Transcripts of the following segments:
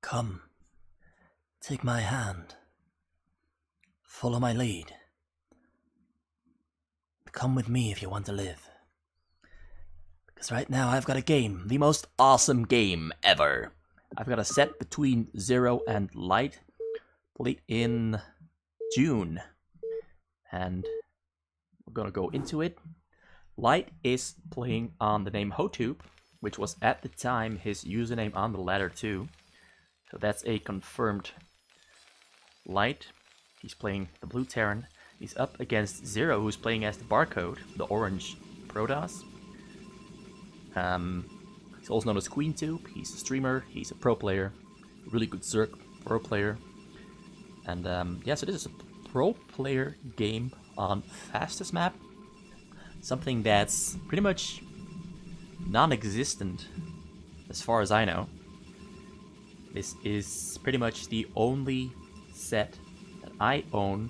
Come, take my hand. Follow my lead. Come with me if you want to live. Because right now I've got a game, the most awesome game ever. I've got a set between Zero and Light, played in June. And we're gonna go into it. Light is playing on the name Hotube, which was at the time his username on the ladder too. So that's a confirmed Light. He's playing the blue Terran. He's up against Zero, who's playing as the Barcode, the orange Protoss. He's also known as QueenTube. He's a streamer. He's a pro player. Really good Zerg pro player. And yeah, so this is a pro player game on fastest map. Something that's pretty much non-existent as far as I know. This is pretty much the only set that I own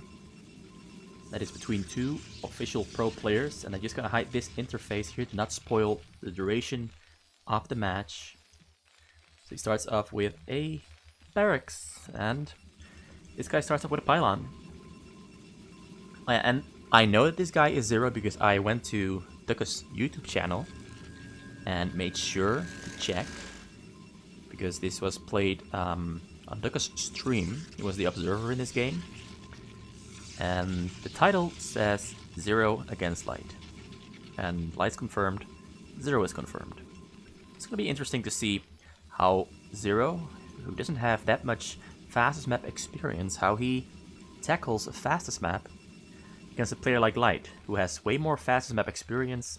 that is between two official pro players, and I'm just gonna hide this interface here to not spoil the duration of the match. So he starts off with a barracks, and this guy starts off with a pylon. And I know that this guy is Zero because I went to Ducka's YouTube channel and made sure to check, because this was played on Ducka's stream. He was the observer in this game. And the title says Zero against Light. And Light's confirmed, Zero is confirmed. It's gonna be interesting to see how Zero, who doesn't have that much fastest map experience, how he tackles a fastest map against a player like Light, who has way more fastest map experience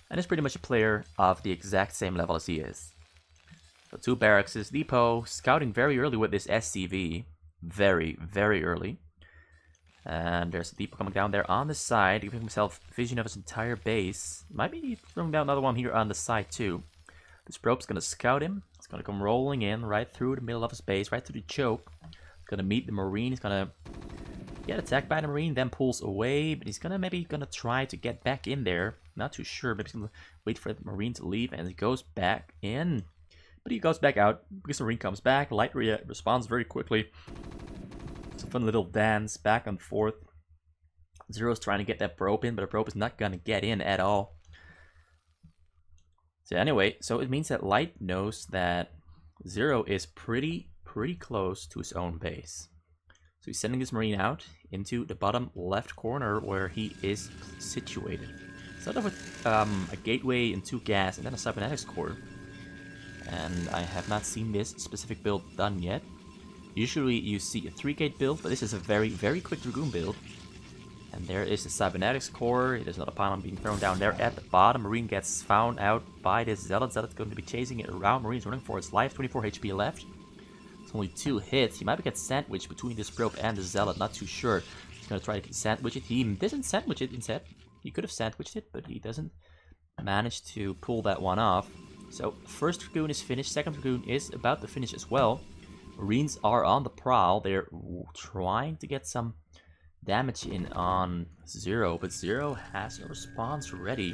and is pretty much a player of the exact same level as he is. So two barracks, Depot, scouting very early with this SCV. Very, very early. And there's a Depot coming down there on the side, giving himself vision of his entire base. Might be throwing down another one here on the side too. This probe's gonna scout him. It's gonna come rolling in right through the middle of his base, right through the choke. He's gonna meet the Marine. He's gonna get attacked by the Marine, then pulls away. But he's maybe gonna try to get back in there. Not too sure. Maybe he's gonna wait for the Marine to leave, and he goes back in. But he goes back out because the Marine comes back. Light responds very quickly. It's a fun little dance back and forth. Zero's trying to get that probe in, but the probe is not gonna get in at all. So anyway, so it means that Light knows that Zero is pretty close to his own base. So he's sending this Marine out into the bottom left corner where he is situated. Start off with a gateway and two gas, and then a cybernetics core. And I have not seen this specific build done yet. Usually you see a 3-gate build, but this is a very quick Dragoon build. And there is the cybernetics core. There's another pylon being thrown down there at the bottom. Marine gets found out by this Zealot. Zealot's going to be chasing it around. Marine's running for its life. 24 HP left. It's only 2 hits. He might get sandwiched between this probe and the Zealot. Not too sure. He's going to try to sandwich it. He doesn't sandwich it instead. He could have sandwiched it, but he doesn't manage to pull that one off. So first Dragoon is finished. Second Dragoon is about to finish as well. Marines are on the prowl. They're trying to get some damage in on Zero, but Zero has a response ready.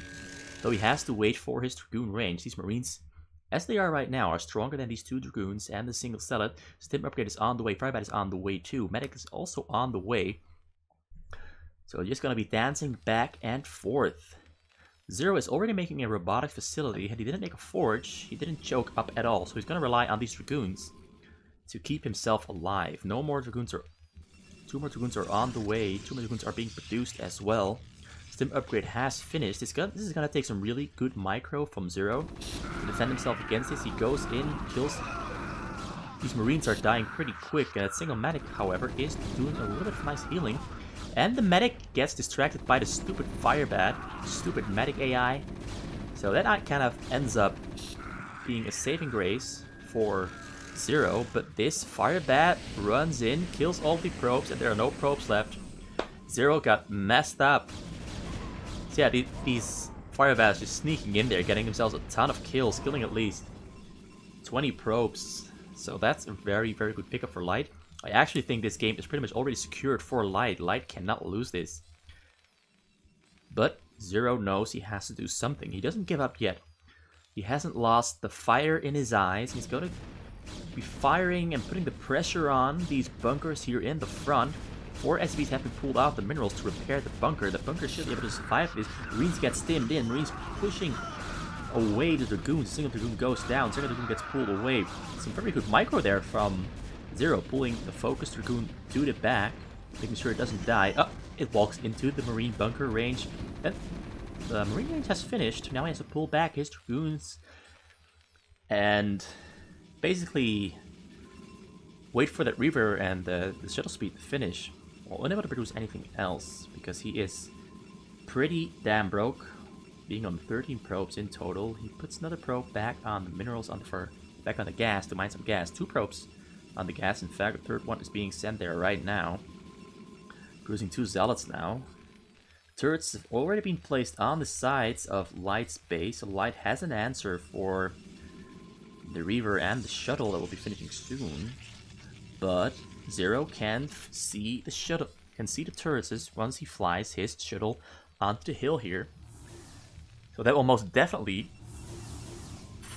Though he has to wait for his Dragoon range. These Marines, as they are right now, are stronger than these 2 Dragoons and the single Zealot. Stim upgrade is on the way. Firebat is on the way too. Medic is also on the way. So they're just gonna be dancing back and forth. Zero is already making a robotic facility, and he didn't make a forge. He didn't choke up at all, so he's gonna rely on these Dragoons to keep himself alive. No more Dragoons are... 2 more Dragoons are on the way. 2 more Dragoons are being produced as well. Stim upgrade has finished. This is gonna take some really good micro from Zero to defend himself against this. He goes in, kills... These Marines are dying pretty quick. That single medic, however, is doing a little bit of nice healing. And the medic gets distracted by the stupid Firebat, stupid medic AI. So that kind of ends up being a saving grace for Zero, but this Firebat runs in, kills all the probes, and there are no probes left. Zero got messed up. So yeah, these Firebats just sneaking in there, getting themselves a ton of kills, killing at least 20 probes. So that's a very good pickup for Light. I actually think this game is pretty much already secured for Light. Light cannot lose this. But Zero knows he has to do something. He doesn't give up yet. He hasn't lost the fire in his eyes. He's going to be firing and putting the pressure on these bunkers here in the front. 4 SCVs have been pulled out the minerals to repair the bunker. The bunker should be able to survive this. Marines get stimmed in. Marines pushing away the Dragoons. Single Dragoon goes down. Second Dragoon gets pulled away. Some very good micro there from Zero, pulling the focus Dragoon to the back, making sure it doesn't die. Oh, it walks into the Marine bunker range. And the Marine range has finished. Now he has to pull back his Dragoons and basically wait for that Reaver and the shuttle speed to finish. Well, unable to produce anything else because he is pretty damn broke, being on 13 probes in total. He puts another probe back on the minerals back on the gas to mine some gas. 2 probes on the gas. In fact, the third one is being sent there right now. Cruising 2 zealots now. Turrets have already been placed on the sides of Light's base. So Light has an answer for the Reaver and the shuttle that will be finishing soon. But Zero can see the shuttle, can see the turrets once he flies his shuttle onto the hill here. So that will most definitely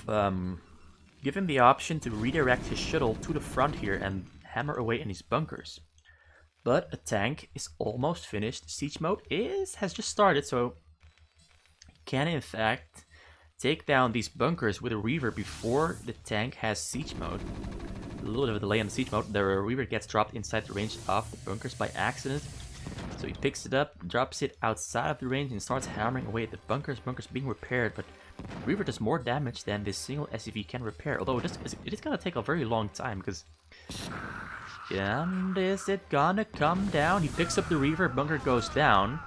give him the option to redirect his shuttle to the front here and hammer away in his bunkers. But a tank is almost finished. Siege mode has just started, so he can in fact take down these bunkers with a Reaver before the tank has siege mode. A little bit of a delay on the siege mode. The Reaver gets dropped inside the range of the bunkers by accident. So he picks it up, drops it outside of the range, and starts hammering away at the bunkers. Bunkers being repaired, but Reaver does more damage than this single SCV can repair. Although it is gonna take a very long time because is it gonna come down? He picks up the Reaver, bunker goes down.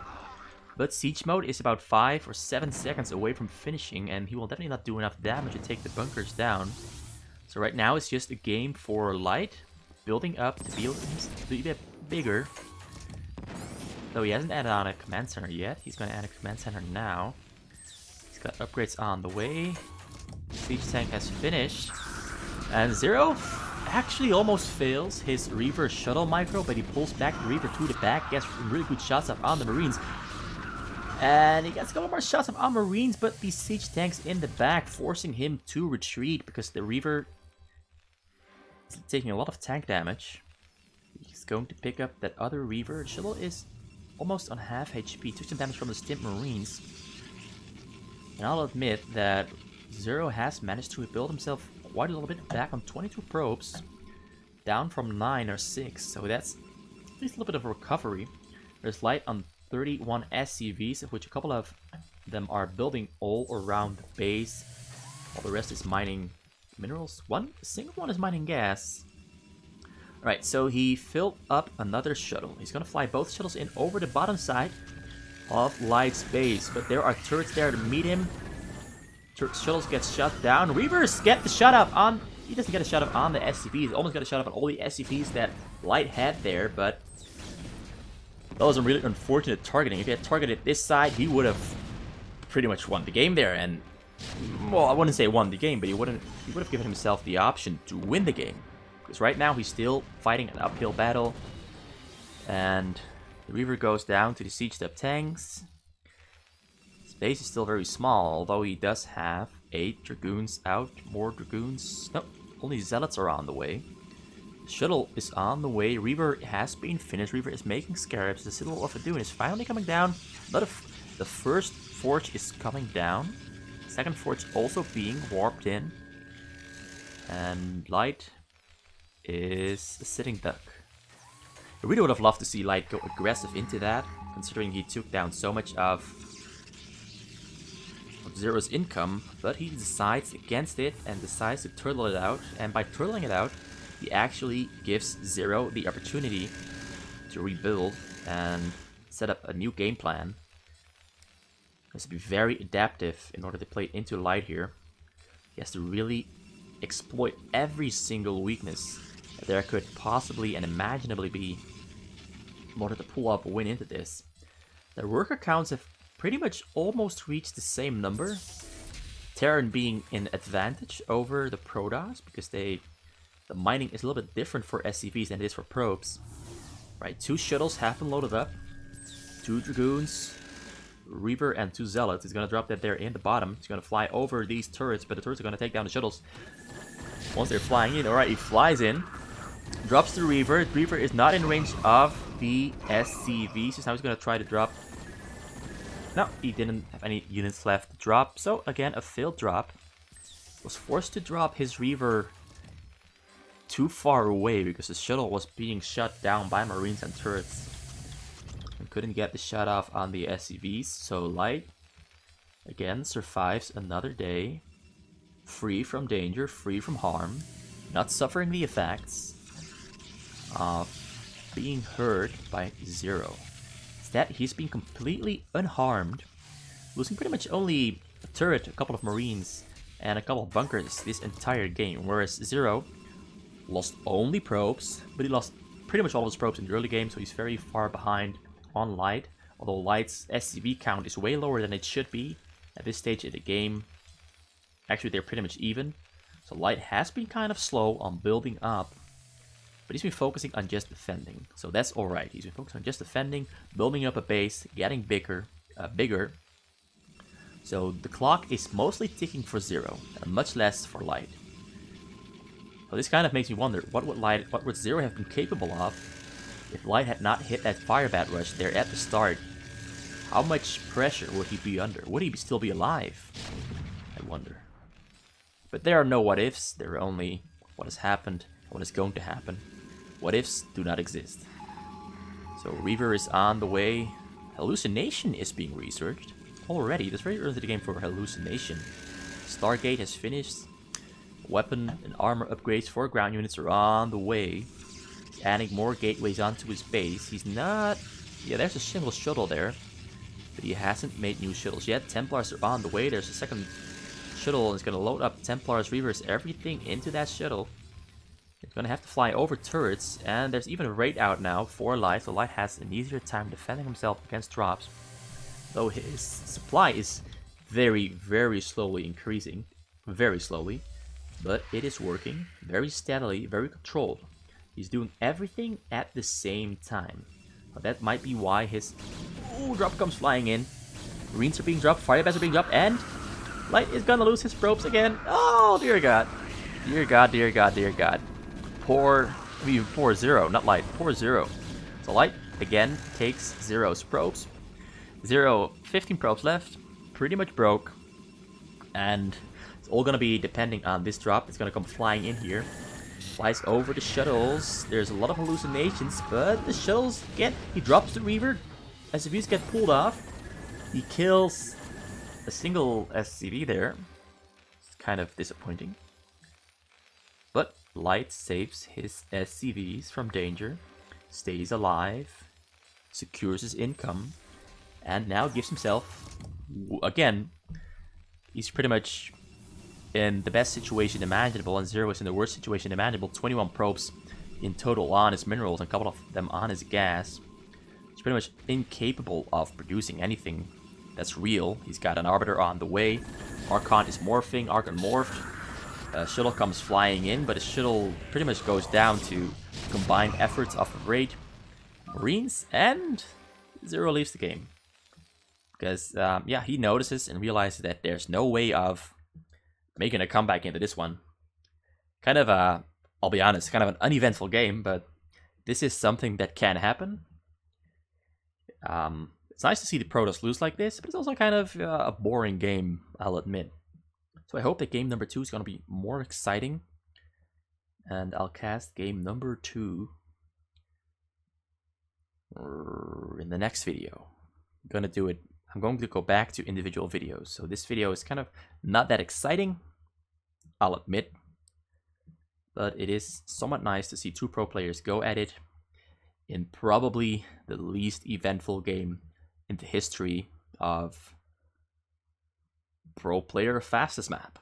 But siege mode is about 5 or 7 seconds away from finishing, and he will definitely not do enough damage to take the bunkers down. So right now it's just a game for Light, building up to be a bit bigger. Though he hasn't added on a command center yet. He's going to add a command center now. He's got upgrades on the way. Siege tank has finished. And Zero actually almost fails his Reaver shuttle micro, but he pulls back the Reaver to the back, gets really good shots off on the Marines. And he gets a couple more shots off on Marines, but these siege tanks in the back forcing him to retreat because the Reaver is taking a lot of tank damage. He's going to pick up that other Reaver. The shuttle is almost on half HP. Took some damage from the stimp Marines. And I'll admit that Zero has managed to rebuild himself quite a little bit back on 22 probes. Down from 9 or 6. So that's at least a little bit of a recovery. There's Light on 31 SCVs, of which a couple of them are building all around the base. All the rest is mining minerals. A single one is mining gas. Alright, so he filled up another shuttle. He's going to fly both shuttles in over the bottom side of Light's base. But there are turrets there to meet him. Shuttles get shut down. Reavers get the shut up on... He doesn't get a shut up on the SCVs. He almost got a shut up on all the SCVs that Light had there, but that was a really unfortunate targeting. If he had targeted this side, he would have pretty much won the game there. And, well, I wouldn't say won the game, but he would have given himself the option to win the game. Because right now he's still fighting an uphill battle. And the Reaver goes down to the sieged up tanks. His base is still very small, although he does have 8 Dragoons out. More Dragoons. No, only Zealots are on the way. The shuttle is on the way. Reaver has been finished. Reaver is making Scarabs. The Citadel of Adun is finally coming down. The first forge is coming down. Second forge also being warped in. And Light is a sitting duck. I really would have loved to see Light go aggressive into that, considering he took down so much of Zero's income, but he decides against it and decides to turtle it out, and by turtling it out, he actually gives Zero the opportunity to rebuild and set up a new game plan. He has to be very adaptive in order to play into Light here. He has to really exploit every single weakness that there could possibly and imaginably be in order to pull up a win into this. The worker counts have pretty much almost reached the same number. Terran being in advantage over the Protoss because the mining is a little bit different for SCVs than it is for probes. Right, 2 shuttles have been loaded up. 2 Dragoons, Reaver, and 2 Zealots. He's going to drop that there in the bottom. He's going to fly over these turrets, but the turrets are going to take down the shuttles. Once they're flying in, alright, he flies in. Drops the Reaver. Reaver is not in range of the SCV, so now he's going to try to drop. No, he didn't have any units left to drop, so again, a failed drop. Was forced to drop his Reaver too far away because the shuttle was being shut down by Marines and turrets. And couldn't get the shut off on the SCVs, so Light again survives another day. Free from danger, free from harm, not suffering the effects of being hurt by Zero. Instead, he's been completely unharmed, losing pretty much only a turret, a couple of Marines, and a couple of bunkers this entire game, whereas Zero lost only probes, but he lost pretty much all of his probes in the early game, so he's very far behind on Light, although Light's SCV count is way lower than it should be at this stage in the game. Actually, they're pretty much even, so Light has been kind of slow on building up, but he's been focusing on just defending, so that's alright. He's been focusing on just defending, building up a base, getting bigger. So the clock is mostly ticking for Zero, and much less for Light. So this kind of makes me wonder, what would Zero have been capable of if Light had not hit that fire bat rush there at the start? How much pressure would he be under? Would he still be alive? I wonder. But there are no what ifs, there are only what has happened, what is going to happen. What ifs do not exist. So Reaver is on the way. Hallucination is being researched already. That's very early in the game for Hallucination. Stargate has finished. Weapon and armor upgrades for ground units are on the way. He's adding more gateways onto his base. He's not... Yeah, there's a single shuttle there, but he hasn't made new shuttles yet. Templars are on the way. There's a second shuttle, and it's going to load up Templars, Reavers, everything into that shuttle. It's going to have to fly over turrets, and there's even a raid out now for Light, so Light has an easier time defending himself against drops. Though his supply is very, very slowly increasing. Very slowly. But it is working very steadily, very controlled. He's doing everything at the same time. But that might be why his... Ooh, drop comes flying in. Marines are being dropped, firebats are being dropped, and Light is gonna lose his probes again. Oh, dear God. Dear God, dear God, dear God. Poor Zero, not Light, poor Zero. So Light, again, takes Zero's probes. Zero, 15 probes left, pretty much broke. And it's all gonna be depending on this drop. It's gonna come flying in here. Flies over the shuttles. There's a lot of hallucinations, but the shuttles get... He drops the Reaver. SCVs get pulled off. He kills a single SCV there. It's kind of disappointing. But Light saves his SCVs from danger, stays alive, secures his income, and now gives himself, again, he's pretty much in the best situation imaginable, and Zero is in the worst situation imaginable. 21 probes in total on his minerals, and a couple of them on his gas. He's pretty much incapable of producing anything that's real. He's got an Arbiter on the way. Archon is morphing, Archon morphed. Shuttle comes flying in, but the shuttle pretty much goes down to combined efforts of Raid, Marines, and Zero leaves the game. Because, yeah, he notices and realizes that there's no way of making a comeback into this one. Kind of a, I'll be honest, kind of an uneventful game, but this is something that can happen. It's nice to see the Protoss lose like this, but it's also kind of a boring game, I'll admit. So I hope that game number 2 is going to be more exciting. And I'll cast game number 2 in the next video. I'm going to go back to individual videos. So this video is kind of not that exciting, I'll admit. But it is somewhat nice to see 2 pro players go at it in probably the least eventful game in the history of Pro Player Fastest Map.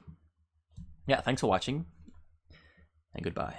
Yeah, thanks for watching, and goodbye.